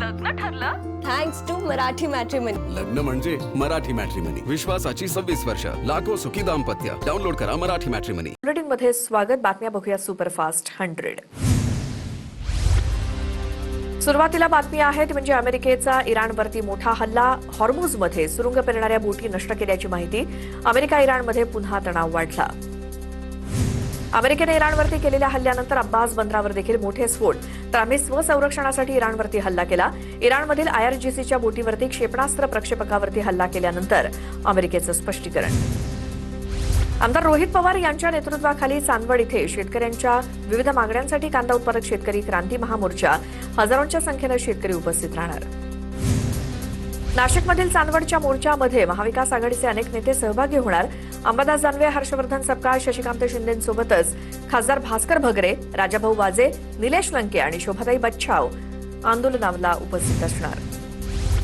लग्न ठरलं? Thanks to Marathi matrimony. लग्न म्हणजे मराठी मॅट्रिमनी. विश्वासाची 26 वर्ष. लाखो सुखी दाम्पत्य. डाउनलोड करा मराठी मॅट्रिमनी. बुलेटिन मध्ये स्वागत. बातम्या बघूया सुपरफास्ट 100. सुरुवातीला बातमी आहे ती म्हणजे अमेरिकेचा इराणवरती मोठा हल्ला. हॉर्मुझमध्ये सुरुंग पेरणाऱ्या बोटी नष्ट केल्याची माहिती. अमेरिका इराणमध्ये पुन्हा तणाव वाढला. अमेरिकेने इराणवरती केलेल्या हल्ल्यानंतर अब्बास बंदरावर देखील मोठे स्फोट. तर आम्ही स्वसंरक्षणासाठी इराणवरती हल्ला केला. इराणमधील IRGCच्या बोटीवरती क्षेपणास्त्र प्रक्षेपकावरती हल्ला केल्यानंतर अमेरिकेचं स्पष्टीकरण. आमदार रोहित पवार यांच्या नेतृत्वाखाली चांदवड इथे शेतकऱ्यांच्या विविध मागण्यांसाठी कांदा उत्पादक शेतकरी क्रांती महामोर्चा. हजारोंच्या संख्येनं शेतकरी उपस्थित राहणार. नाशिकमधील चांदवडच्या मोर्चामध्ये महाविकास आघाडीचे अनेक नेते सहभागी होणार. अंबादास दानवे, हर्षवर्धन सपकाळ, शशिकांत शिंदेसोबतच खासदार भास्कर भगरे, राजाभाऊ वाजे, निलेश लंके आणि शोभाताई बच्छाव आंदोलनाला उपस्थित असणार.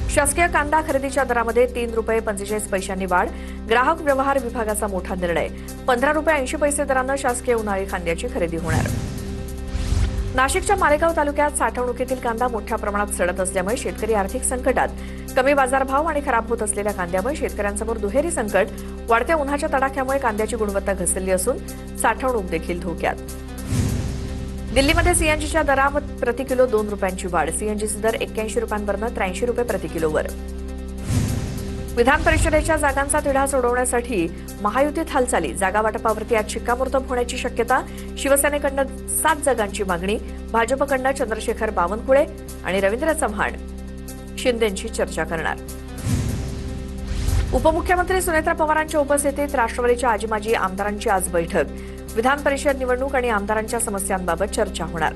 शासकीय कांदा खरेदीच्या दरामध्ये ₹3.45 वाढ. ग्राहक व्यवहार विभागाचा मोठा निर्णय. ₹15.80 दरानं शासकीय उन्हाळी कांद्याची खरेदी होणार. नाशिकच्या मालेगाव तालुक्यात साठवणुकीतील कांदा मोठ्या प्रमाणात सडत असल्यामुळे शेतकरी आर्थिक संकटात. कमी बाजारभाव आणि खराब होत असलेल्या कांद्यामुळे शेतकऱ्यांसमोर दुहेरी संकट. वाढत्या उन्हाच्या तडाख्यामुळे कांद्याची गुणवत्ता घसरली असून साठवणूक देखील धोक्यात. दिल्लीमध्ये सीएनजीच्या दरात प्रति किलो ₹2ची वाढ. सीएनजीचे दर ₹81वरून ₹83 प्रति किलोवर. विधान परिषदेच्या जागांचा तिढा सोडवण्यासाठी महायुतीत हालचाली. जागा वाटपावरती आज शिक्कामोर्तब होण्याची शक्यता. शिवसेनेकडनं 7 जागांची मागणी. भाजपकडनं चंद्रशेखर बावनकुळे आणि रवींद्र चव्हाण शिंदेंची चर्चा करणार. उपमुख्यमंत्री सुनेत्रा पवारांच्या उपस्थितीत राष्ट्रवादीच्या आजी-माजी आमदारांची आज बैठक. विधान परिषद निवडणूक आणि आमदारांच्या समस्यांबाबत चर्चा होणार.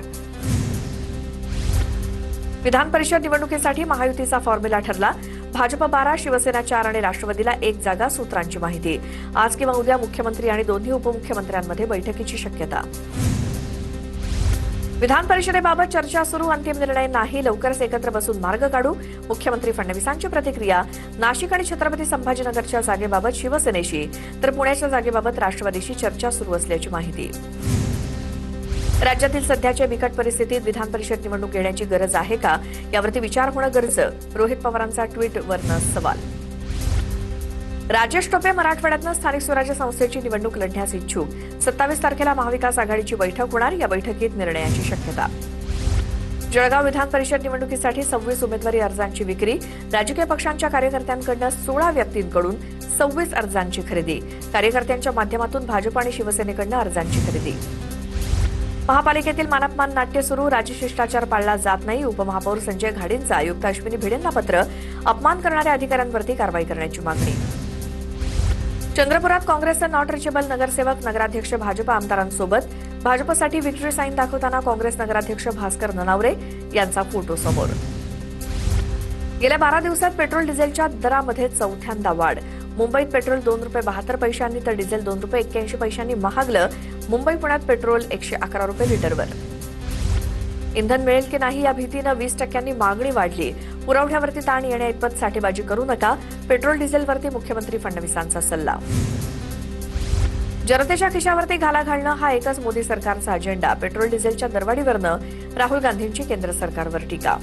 विधान परिषद निवडणुकीसाठी महायुतीचा फॉर्म्युला ठरला. भाजप 12, शिवसेना 4 आणि राष्ट्रवादीला 1 जागा. सूत्रांची माहिती. आज किंवा उद्या मुख्यमंत्री आणि दोन्ही उपमुख्यमंत्र्यांमध्ये बैठकीची शक्यता. विधान परिषदेबाबत चर्चा सुरू. अंतिम निर्णय नाही. लवकरच एकत्र बसून मार्ग काढू. मुख्यमंत्री फडणवीसांची प्रतिक्रिया. नाशिक आणि छत्रपती संभाजीनगरच्या जागेबाबत शिवसेनेशी तर पुण्याच्या जागेबाबत राष्ट्रवादीशी चर्चा सुरू असल्याची माहिती. राज्यातील सध्याच्या बिकट परिस्थितीत विधान परिषद निवडणूक घेण्याची गरज आहे का, यावरती विचार होणं गरजेचं. रोहित पवारांचा ट्विटवरनं सवाल. राजेश टोपे मराठवाड्यातनं स्थानिक स्वराज्य संस्थेची निवडणूक लढण्यास इच्छुक. 27 तारखेला महाविकास आघाडीची बैठक होणार. या बैठकीत निर्णयाची शक्यता. जळगाव विधान परिषद निवडणुकीसाठी 26 उमेदवारी अर्जांची विक्री. राजकीय पक्षांच्या कार्यकर्त्यांकडून 16 व्यक्तींकडून 26 अर्जांची खरेदी. कार्यकर्त्यांच्या माध्यमातून भाजप आणि शिवसेनेकडून अर्जांची खरेदी. महापालिकेतील मानापमान नाट्य सुरू. राजशिष्टाचार पाळला जात नाही. उपमहापौर संजय घाडींचा आयुक्त अश्विनी भिडेंना पत्र. अपमान करणाऱ्या अधिकाऱ्यांवरती कारवाई करण्याची मागणी. चंद्रपुरात काँग्रेसचे नॉट रिचेबल नगरसेवक नगराध्यक्ष भाजप आमदारांसोबत. भाजपसाठी व्हिक्टरी साईन दाखवताना काँग्रेस नगराध्यक्ष भास्कर ननावरे यांचा फोटो समोर. गेल्या 12 दिवसात पेट्रोल डिझेलच्या दरामध्ये चौथ्यांदा वाढ. मुंबईत पेट्रोल ₹2.72 तर डिझेल ₹2.81 महागलं. मुंबई पुण्यात पेट्रोल ₹111 लिटरवर. इंधन मिळेल की नाही या भीतीनं 20% मागणी वाढली. पुरवठ्यावरती ताण येण्याइतपत साठेबाजी करू नका. पेट्रोल डिझेलवरती मुख्यमंत्री फडणवीसांचा सल्ला. जनतेच्या खिशावरती घाला घालणं हा एकच मोदी सरकारचा अजेंडा. पेट्रोल डिझेलच्या दरवाढीवरनं राहुल गांधींची केंद्र सरकारवर टीका.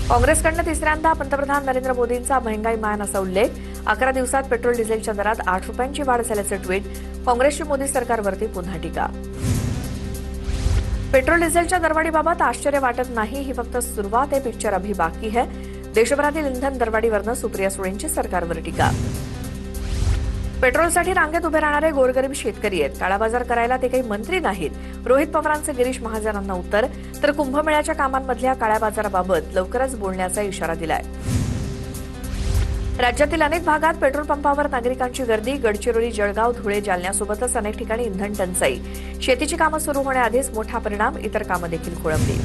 काँग्रेसकडनं तिसऱ्यांदा पंतप्रधान नरेंद्र मोदींचा महंगाई मान असा उल्लेख. 11 दिवसात पेट्रोल डिझेलच्या दरात ₹8ची वाढ झाल्याचं ट्विट. काँग्रेसची मोदी सरकारवरती पुन्हा टीका. पेट्रोल डिझेलच्या दरवाढीबाबत आश्चर्य वाटत नाही. ही फक्त सुरुवात आहे. पिक्चर अभी बाकी है. देशभरातील इंधन दरवाढीवरनं सुप्रिया सुळेंची सरकारवर टीका. पेट्रोलसाठी रांगेत उभे राहणारे गोरगरीब शेतकरी आहेत. काळाबाजार करायला ते काही मंत्री नाहीत. रोहित पवारांचे गिरीश महाजनांना उत्तर. तर कुंभमेळ्याच्या कामांमधल्या काळ्या बाजाराबाबत लवकरच बोलण्याचा इशारा दिलाय. राज्यातील अनेक भागात पेट्रोल पंपावर नागरिकांची गर्दी. गडचिरोली, जळगाव, धुळे, जालन्यासोबतच अनेक ठिकाणी इंधन टंचाई. शेतीची कामं सुरू होण्याआधीच मोठा परिणाम. इतर कामं देखील खोळंबली.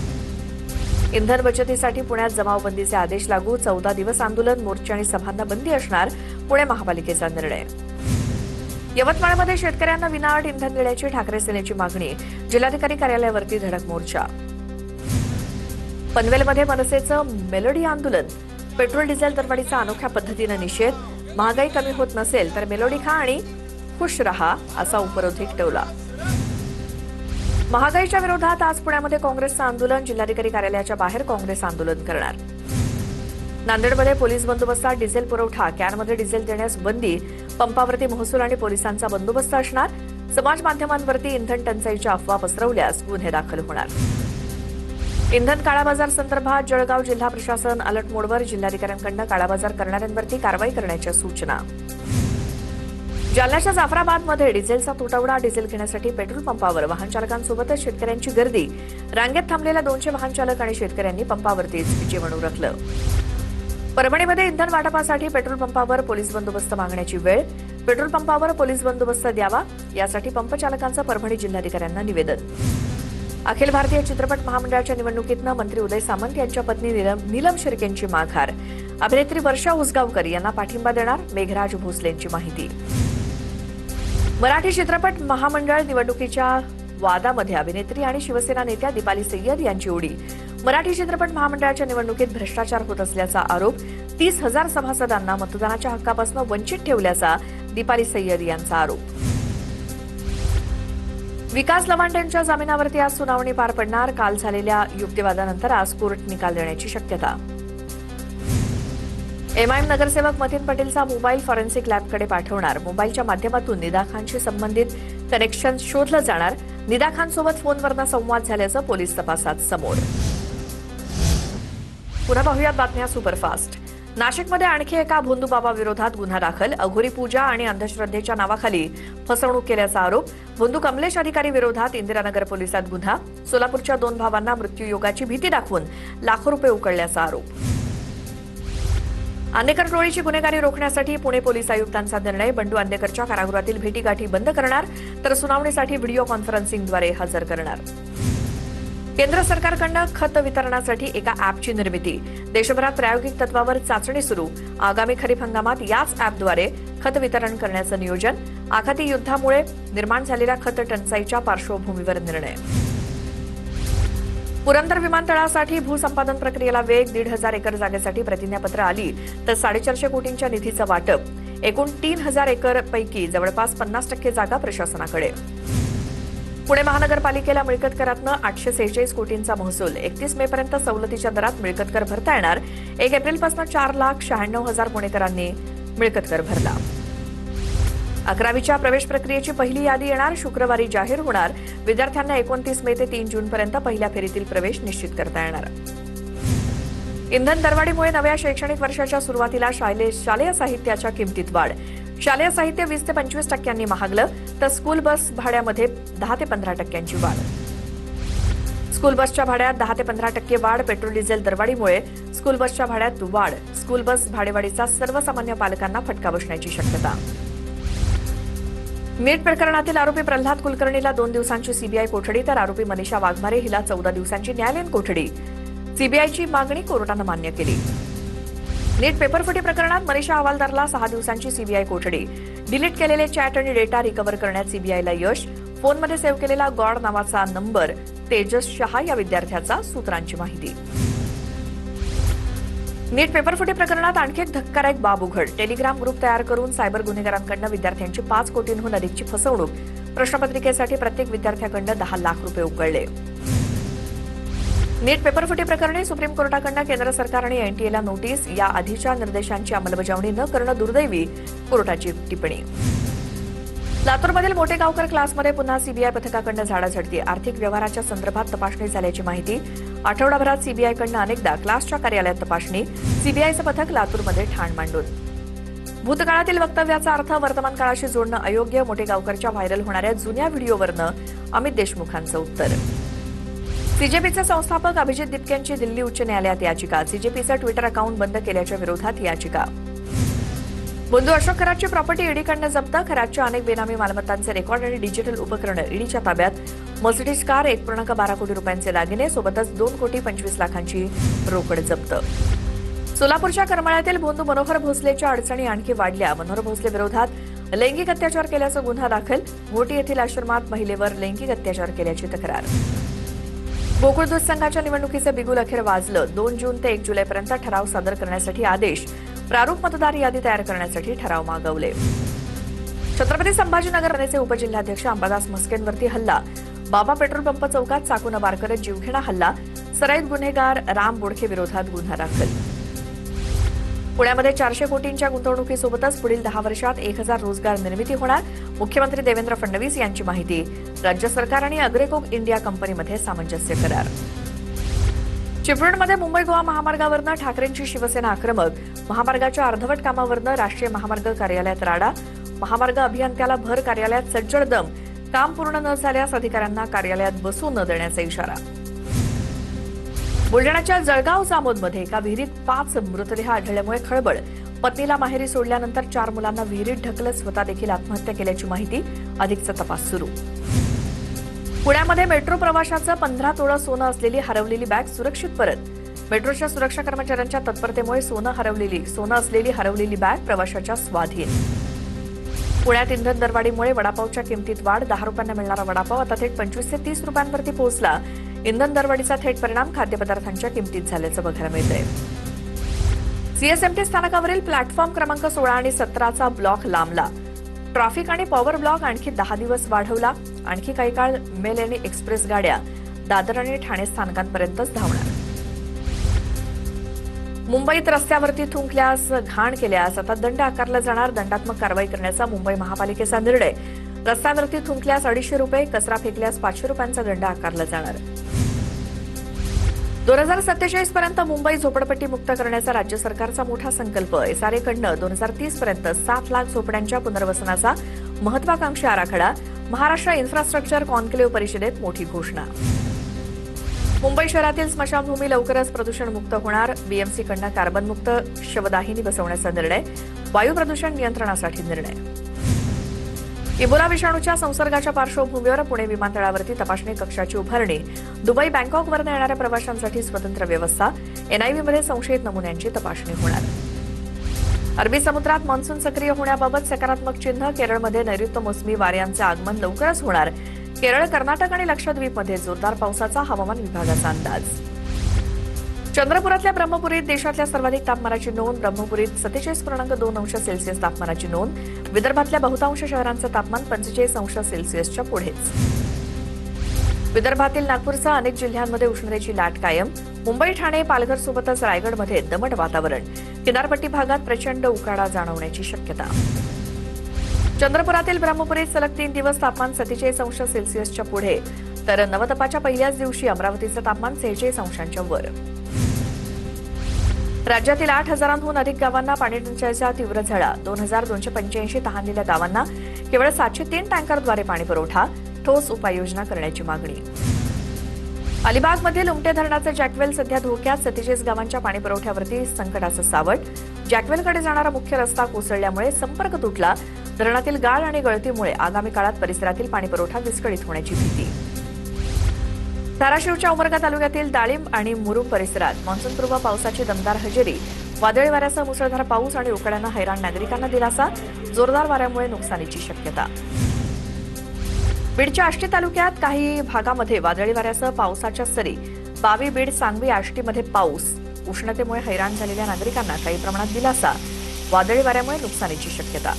इंधन बचतीसाठी पुण्यात जमावबंदीचे आदेश लागू. 14 दिवस आंदोलन, मोर्चे आणि सभांना बंदी असणार. पुणे महापालिकेचा निर्णय. यवतमाळमध्ये शेतकऱ्यांना विनाअट इंधन देण्याची ठाकरे सेनेची मागणी. जिल्हाधिकारी कार्यालयावरती धडक मोर्चा. पनवेलमध्ये मनसेचं मेलोडी आंदोलन. पेट्रोल डिझेल दरवाढीचा अनोख्या पद्धतीनं निषेध. महागाई कमी होत नसेल तर मेलोडी खा आणि खुश रहा असा उपरोध ठेवला. महागाईच्या विरोधात आज पुण्यामध्ये काँग्रेसचं आंदोलन. जिल्हाधिकारी कार्यालयाच्या बाहेर काँग्रेस आंदोलन करणार. नांदेडमध्ये पोलीस बंदोबस्तात डिझेल पुरवठा, कॅनमध्ये डिझेल देण्यास बंदी, पंपावरती महसूल आणि पोलिसांचा बंदोबस्त असणार. समाज माध्यमांवरती इंधन टंचाईच्या अफवा पसरवल्यास गुन्हे दाखल होणार. इंधन काळाबाजार संदर्भात जळगाव जिल्हा प्रशासन अलर्ट मोडवर. जिल्हाधिकाऱ्यांकडून काळाबाजार करणाऱ्यांवरती कारवाई करण्याच्या सूचना. जालन्याच्या जाफराबादमध्ये डिझेलचा तुटवडा. डिझेल घेण्यासाठी पेट्रोल पंपावर वाहन चालकांसोबतच शेतकऱ्यांची गर्दी. रांगेत थांबलेल्या 200 वाहन चालक आणि शेतकऱ्यांनी पंपावरतीच जेवण उरकलं. परभणीमध्ये इंधन वाटपासाठी पेट्रोल पंपावर पोलीस बंदोबस्त मागण्याची वेळ. पेट्रोल पंपावर पोलीस बंदोबस्त द्यावा, यासाठी पंप चालकांचं परभणी जिल्हाधिकाऱ्यांना निवेदन. अखिल भारतीय चित्रपट महामंडळाच्या निवडणुकीतनं मंत्री उदय सामंत यांच्या पत्नी नीलम शिर्केंची माघार. अभिनेत्री वर्षा उसगावकर यांना पाठिंबा देणार. मेघराज भोसलेंची माहिती. मराठी चित्रपट महामंडळ निवडणुकीच्या वादामध्ये अभिनेत्री आणि शिवसेना नेत्या दीपाली सय्यद यांची उडी. मराठी चित्रपट महामंडळाच्या निवडणुकीत भ्रष्टाचार होत असल्याचा आरोप. 30,000 सभासदांना मतदानाच्या हक्कापासून वंचित ठेवल्याचा दीपाली सय्यद यांचा आरोप. विकास लवांडेंच्या जामिनावरती आज सुनावणी पार पडणार. काल झालेल्या युक्तिवादानंतर आज कोर्ट निकाल देण्याची शक्यता. एमआयएम नगरसेवक मतीन पटेलचा मोबाईल फॉरेन्सिक लॅबकडे पाठवणार. मोबाईलच्या माध्यमातून निदा खानशी संबंधित कनेक्शन शोधलं जाणार. निदा खानसोबत फोनवरनं संवाद झाल्याचं पोलीस तपासात समोर. पुन्हा पाहूयात बातम्या सुपरफास्ट. नाशिकमध्ये आणखी एका भोंदूबाबा विरोधात गुन्हा दाखल. अघोरी पूजा आणि अंधश्रद्धेच्या नावाखाली फसवणूक केल्याचा आरोप. भोंदू कमलेश अधिकारी विरोधात इंदिरानगर पोलिसात गुन्हा. सोलापूरच्या 2 भावांना मृत्यूयोगाची भीती दाखवून लाखो रुपये उकळल्याचा आरोप. अंधेकर टोळीची गुन्हेगारी रोखण्यासाठी पुणे पोलीस आयुक्तांचा निर्णय. बंडू अंधेकरच्या कारागृहातील भेटीगाठी बंद करणार, तर सुनावणीसाठी व्हिडिओ कॉन्फरन्सिंगद्वारे हजर करणार. केंद्र सरकारकडून खत वितरणासाठी एका अॅपची निर्मिती. देशभरात प्रायोगिक तत्वावर चाचणी सुरू. आगामी खरीप हंगामात याच अॅपद्वारे खत वितरण करण्याचं नियोजन. आखाती युद्धामुळे निर्माण झालेल्या खत टंचाईच्या पार्श्वभूमीवर निर्णय. पुरंदर विमानतळासाठी भूसंपादन प्रक्रियेला वेग. 1,500 एकर जागेसाठी प्रतिज्ञापत्र आली, तर 450 कोटींच्या निधीचं वाटप. एकूण 3,000 एकर पैकी जवळपास 50% जागा प्रशासनाकडे. पुणे महानगरपालिकेला मिळकत करातनं 846 कोटींचा महसूल. 31 मे पर्यंत सवलतीच्या दरात मिळकत कर भरता येणार. 1 एप्रिलपासून 4,96,000 पुणेकरांनी मिळकत कर भरला. 11वीच्या प्रवेश प्रक्रियेची पहिली यादी येणार. शुक्रवारी जाहीर होणार. विद्यार्थ्यांना 29 मे ते 3 जूनपर्यंत पहिल्या फेरीतील प्रवेश निश्चित करता येणार. इंधन दरवाढीमुळे नव्या शैक्षणिक वर्षाच्या सुरुवातीला शालेय साहित्याच्या किमतीत वाढ. शालेय साहित्य 20 ते 25% महागलं, तर स्कूल बस भाड्यामध्ये 10 ते 15% वाढ. स्कूल बसच्या भाड्यात 10 ते 15% वाढ. पेट्रोल डिझेल दरवाढीमुळे स्कूल बसच्या भाड्यात वाढ. स्कूल बस भाडेवाढीचा सर्वसामान्य पालकांना फटका बसण्याची शक्यता. नीट प्रकरणातील आरोपी प्रल्हाद कुलकर्णीला 2 दिवसांची सीबीआय कोठडी, तर आरोपी मनीषा वाघमारे हिला 14 दिवसांची न्यायालयीन कोठडी. सीबीआयची मागणी कोर्टानं मान्य केली. नीट पेपरफुटी प्रकरणात मनीषा हवालदारला 6 दिवसांची सीबीआय कोठडी. डिलीट केलेले चॅट आणि डेटा रिकव्हर करण्यात सीबीआयला यश. फोनमध्ये सेव्ह केलेला गॉड नावाचा नंबर तेजस शहा या विद्यार्थ्याचा, सूत्रांची माहिती. नीट पेपरफुटी प्रकरणात आणखी एक धक्कादायक बाब उघड. टेलिग्राम ग्रुप तयार करून सायबर गुन्हेगारांकडून विद्यार्थ्यांची 5 कोटींहून अधिकची फसवणूक. प्रश्नपत्रिकेसाठी प्रत्येक विद्यार्थ्याकडून 10 लाख रुपये उकळले. नीट पेपरफुटी प्रकरणी सुप्रीम कोर्टाकडून केंद्र सरकार आणि एनटीएला नोटीस. या आधीच्या निर्देशांची अंमलबजावणी न करणं दुर्दैवी, कोर्टाची टिप्पणी. लातूरमधील मोठेगावकर क्लासमध्ये पुन्हा सीबीआय पथकाकडून झाडाझडती. आर्थिक व्यवहाराच्या संदर्भात तपासणी झाल्याची माहिती. आठवडाभरात सीबीआयकडून अनेकदा क्लासच्या कार्यालयात तपासणी. सीबीआयचं पथक लातूरमध्ये ठाण मांडून. भूतकाळातील वक्तव्याचा अर्थ वर्तमान काळाशी जोडणं अयोग्य. मोठेगावकरच्या व्हायरल होणाऱ्या जुन्या व्हिडिओवरनं अमित देशमुखांचं उत्तर. सीजेपीचे संस्थापक अभिजित दिपकेंची दिल्ली उच्च न्यायालयात याचिका. सीजेपीचं ट्विटर अकाउंट बंद केल्याच्या विरोधात याचिका. बंधू अशोक खरातची प्रॉपर्टी ईडीकडनं जप्त. खरातच्या अनेक बेनामी मालमत्तांचे रेकॉर्ड आणि डिजिटल उपकरणं ईडीच्या ताब्यात. मर्सिडीज कार, 1.12 कोटी रुपयांचे दागिने, सोबतच 2,25,00,000ची रोकड जप्त. सोलापूरच्या करमाळ्यातील बंधू मनोहर भोसलेच्या अडचणी आणखी वाढल्या. मनोहर भोसले विरोधात लैंगिक अत्याचार केल्याचा गुन्हा दाखल. घोटी येथील आश्रमात महिलेवर लैंगिक अत्याचार केल्याची तक्रार. गोकुळ दूध संघाच्या निवडणुकीचे बिगुल अखेर वाजलं. 2 जून ते 1 जुलैपर्यंत ठराव सादर करण्यासाठी आदेश. प्रारूप मतदार यादी तयार करण्यासाठी ठराव मागवले. छत्रपती संभाजीनगर सेनेचे उपजिल्हाध्यक्ष अंबादास म्हस्केंवरती हल्ला. बाबा पेट्रोल पंप चौकात चाकूनं वार करत जीवघेणा हल्ला, सराईत गुन्हेगार राम बोडखे विरोधात गुन्हा दाखल. पुण्यामध्ये 400 कोटींच्या गुंतवणुकीसोबतच पुढील 10 वर्षात 1000 रोजगार निर्मिती होणार. मुख्यमंत्री देवेंद्र फडणवीस यांची माहिती. राज्य सरकार आणि अग्रेकोक इंडिया कंपनीमध्ये सामंजस्य करार. चिपळूणमध्ये मुंबई गोवा महामार्गावरनं ठाकरेंची शिवसेना आक्रमक. महामार्गाच्या अर्धवट कामावरनं राष्ट्रीय महामार्ग कार्यालयात राडा. महामार्ग अभियंत्याला भर कार्यालयात सज्जड दम. काम पूर्ण न झाल्यास अधिकाऱ्यांना कार्यालयात बसू न देण्याचा इशारा. बुलढाण्याच्या जळगाव जामोदमध्ये एका विहिरीत 5 मृतदेह आढळल्यामुळे खळबळ. पत्नीला माहेरी सोडल्यानंतर 4 मुलांना विहिरीत ढकलत स्वतः देखील आत्महत्या केल्याची माहिती. अधिकचा तपास सुरू. पुण्यामध्ये मेट्रो प्रवाशाचं 15 तोळं सोनं असलेली हरवलेली बॅग सुरक्षित परत. मेट्रोच्या सुरक्षा कर्मचाऱ्यांच्या तत्परतेमुळे सोनं असलेली हरवलेली बॅग प्रवाशाच्या स्वाधीन. पुण्यात इंधन दरवाढीमुळे वडापावच्या किमतीत वाढ. 10 रुपयांना मिळणारा वडापाव आता थेट 25 ते 30 रुपयांवरती पोहोचला. इंधन दरवाढीचा थेट परिणाम खाद्यपदार्थांच्या किमतीत झाल्याचं बघायला मिळतंय. सीएसएमटी स्थानकावरील प्लॅटफॉर्म क्रमांक 16 आणि 17चा ब्लॉक लांबला. ट्रॅफिक आणि पॉवर ब्लॉक आणखी 10 दिवस वाढवला. आणखी काही काळ मेल आणि एक्सप्रेस गाड्या दादर आणि ठाणे स्थानकांपर्यंतच धावणार. मुंबईत रस्त्यावरती थुंकल्यास, घाण केल्यास आता दंड आकारला जाणार. दंडात्मक कारवाई करण्याचा मुंबई महापालिकेचा निर्णय. रस्त्यावरती थुंकल्यास 250 रुपये, कचरा फेकल्यास 500 रुपयांचा दंड आकारला जाणार. 2047 पर्यंत मुंबई झोपडपट्टी मुक्त करण्याचा राज्य सरकारचा मोठा संकल्प. एसआरएकडनं 2030 पर्यंत 7 लाख झोपड्यांच्या पुनर्वसनाचा महत्वाकांक्षी आराखडा. महाराष्ट्र इन्फ्रास्ट्रक्चर कॉन्क्लेव्ह परिषदेत मोठी घोषणा. मुंबई शहरातील स्मशानभूमी लवकरच प्रदूषणमुक्त होणार. बीएमसीकडनं कार्बनमुक्त शवदाहिनी बसवण्याचा निर्णय. वायू प्रदूषण नियंत्रणासाठी निर्णय. इबोला विषाणूच्या संसर्गाच्या पार्श्वभूमीवर पुणे विमानतळावरती तपासणी कक्षाची उभारणी. दुबई बँकॉकवरून येणाऱ्या प्रवाशांसाठी स्वतंत्र व्यवस्था. एनआयव्हीमध्ये संशयित नमुन्यांची तपासणी होणार. अरबी समुद्रात मान्सून सक्रिय होण्याबाबत सकारात्मक चिन्ह. केरळमध्ये नैऋत्य मोसमी वाऱ्यांचे आगमन लवकरच होणार. केरळ, कर्नाटक आणि लक्षद्वीपमध्ये जोरदार पावसाचा हवामान विभागाचा अंदाज. चंद्रपुरातल्या ब्रह्मपुरीत देशातल्या सर्वाधिक तापमानाची नोंद. ब्रह्मपुरीत 47.2 अंश सेल्सिअस तापमानाची नोंद. विदर्भातल्या बहुतांश शहरांचं तापमान 45 अंश सेल्सिअसच्या पुढेच. विदर्भातील नागपूरसह अनेक जिल्ह्यांमध्ये उष्णतेची लाट कायम. मुंबई, ठाणे, पालघरसोबतच रायगडमध्ये दमट वातावरण. किनारपट्टी भागात प्रचंड उकाडा जाणवण्याची शक्यता. चंद्रपुरातील ब्रह्मपुरीत सलग 3 दिवस तापमान 47 अंश सेल्सिअसच्या पुढे, तर नवतपाच्या पहिल्याच दिवशी अमरावतीचं तापमान 46 अंशांच्या वर. राज्यातील 8,000हून अधिक गावांना पाणीटंचाईचा तीव्र झळा. 2,285 तहानलेल्या गावांना केवळ 703 टँकरद्वारे पाणी पुरवठा. ठोस उपाययोजना करण्याची मागणी. अलिबागमधील उमटे धरणाचे जॅकवेल सध्या धोक्यात. 47 गावांच्या पाणीपुरवठ्यावरती संकटाचं सावट. जॅकवेलकडे जाणारा मुख्य रस्ता कोसळल्यामुळे संपर्क तुटला. धरणातील गाळ आणि गळतीमुळे आगामी काळात परिसरातील पाणीपुरवठा विस्कळीत होण्याची भीती. धाराशिवच्या उमरगा तालुक्यातील डाळिंब आणि मुरुम परिसरात मान्सूनपूर्व पावसाची दमदार हजेरी. वादळी वाऱ्यासह मुसळधार पाऊस आणि उकाड्यानं हैराण नागरिकांना दिलासा. जोरदार वाऱ्यामुळे नुकसानीची शक्यता. बीडच्या आष्टी तालुक्यात काही भागामध्ये वादळी वाऱ्यासह पावसाच्या सरी. बावी, बीड, सांगवी, आष्टीमध्ये पाऊस. उष्णतेमुळे हैराण झालेल्या नागरिकांना काही प्रमाणात दिलासा. वादळी वाऱ्यामुळे नुकसानीची शक्यता.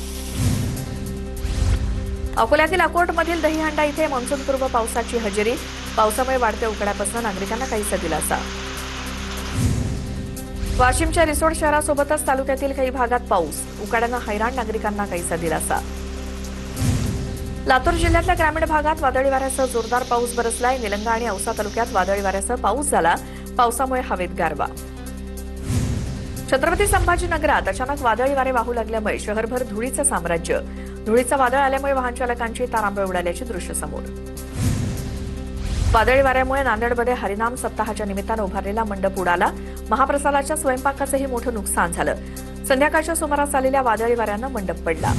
अकोल्यातील अकोटमधील दहीहंडा इथे मान्सूनपूर्व पावसाची हजेरी. पावसामुळे वाढत्या उकाड्यापासून नागरिकांना काहीसा दिलासा. वाशिमच्या रिसोड शहरासोबतच तालुक्यातील काही भागात पाऊस. उकाड्यानं हैराण नागरिकांना काहीसा दिलासा. लातूर जिल्ह्यातल्या ग्रामीण भागात वादळी वाऱ्यासह जोरदार पाऊस बरसलाय. निलंगा आणि औसा तालुक्यात वादळी वाऱ्यासह पाऊस झाला. पावसामुळे हवेत गारवा. छत्रपती संभाजीनगरात अचानक वादळी वारे वाहू लागल्यामुळे शहरभर धुळीचं साम्राज्य. धुळीचं वादळ आल्यामुळे वाहन चालकांची तारांबळ उडाल्याची दृश्य समोर. वादळी वाऱ्यामुळे नांदेडमध्ये हरिनाम सप्ताहाच्या निमित्तानं उभारलेला मंडप उडाला. महाप्रसादाच्या स्वयंपाकाचंही मोठं नुकसान झालं. संध्याकाळच्या सुमारास आलेल्या वादळी वाऱ्यानं मंडप पडला.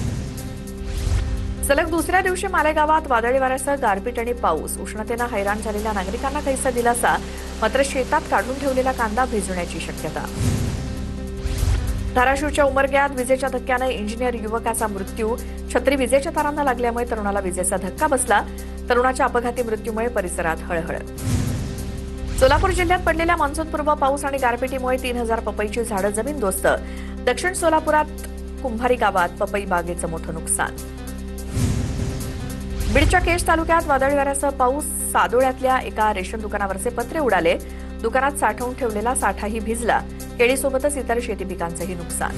सलग दुसऱ्या दिवशी मालेगावात वादळी वाऱ्यासह गारपीट आणि पाऊस. उष्णतेनं हैराण झालेल्या नागरिकांना काहीसा दिलासा. मात्र शेतात काढून ठेवलेला कांदा भिजण्याची शक्यता. धाराशिवच्या उमरग्यात विजेच्या धक्क्यानं इंजिनियर युवकाचा मृत्यू. छत्री विजेच्या तारांना लागल्यामुळे तरुणाला विजेचा धक्का बसला. तरुणाच्या अपघाती मृत्यूमुळे परिसरात हळहळ. सोलापूर जिल्ह्यात पडलेल्या मान्सूनपूर्व पाऊस आणि गारपिटीमुळे 3,000 पपईची झाडं जमीनदोस्त. दक्षिण सोलापुरात कुंभारी गावात पपई बागेचं मोठं नुकसान. बीडच्या केश तालुक्यात वादळी वाऱ्यासह पाऊस. सादोळ्यातल्या एका रेशन दुकानावरचे पत्रे उडाले. दुकानात साठवून ठेवलेला साठाही भिजला. केळीसोबतच इतर शेती पिकांचंही नुकसान.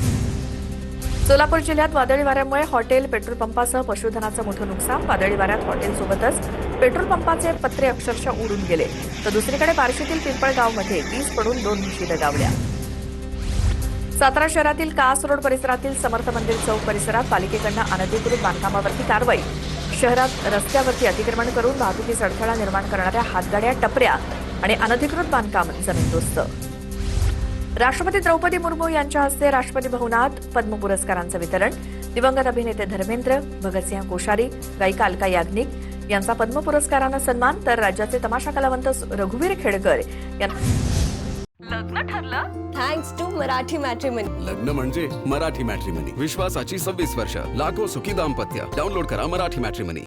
सोलापूर जिल्ह्यात वादळी वाऱ्यामुळे हॉटेल, पेट्रोल पंपासह पशुधनाचं मोठं नुकसान. वादळी वाऱ्यात हॉटेलसोबतच पेट्रोल पंपाचे पत्रे अक्षरशः उडून गेले. तर दुसरीकडे बार्शीतील पिंपळगावमध्ये वीज पडून 2 म्हशी दगावल्या. सातारा शहरातील कास रोड परिसरातील समर्थ मंदिर चौक परिसरात पालिकेकडनं अनधिकृत बांधकामावरती कारवाई. शहरात रस्त्यावरती अतिक्रमण करून वाहतुकीस अडथळा निर्माण करणाऱ्या हातगाड्या, टपऱ्या आणि अनधिकृत बांधकाम जमीनदोस्त. राष्ट्रपती द्रौपदी मुर्मू यांच्या हस्ते राष्ट्रपती भवनात पद्म पुरस्कारांचं वितरण. दिवंगत अभिनेते धर्मेंद्र, भगतसिंह कोश्यारी, गायिका अलका याग्निक यांचा पद्म पुरस्कारानं सन्मान. तर राज्याचे तमाशा कलावंत रघुवीर खेडकर यांना लग्न ठरलं. Thanks to Marathi matrimony. लग्न म्हणजे मराठी मॅट्रिमनी. विश्वासाची 26 वर्ष. लाखो सुखी दाम्पत्य. डाउनलोड करा मराठी मॅट्रिमनी.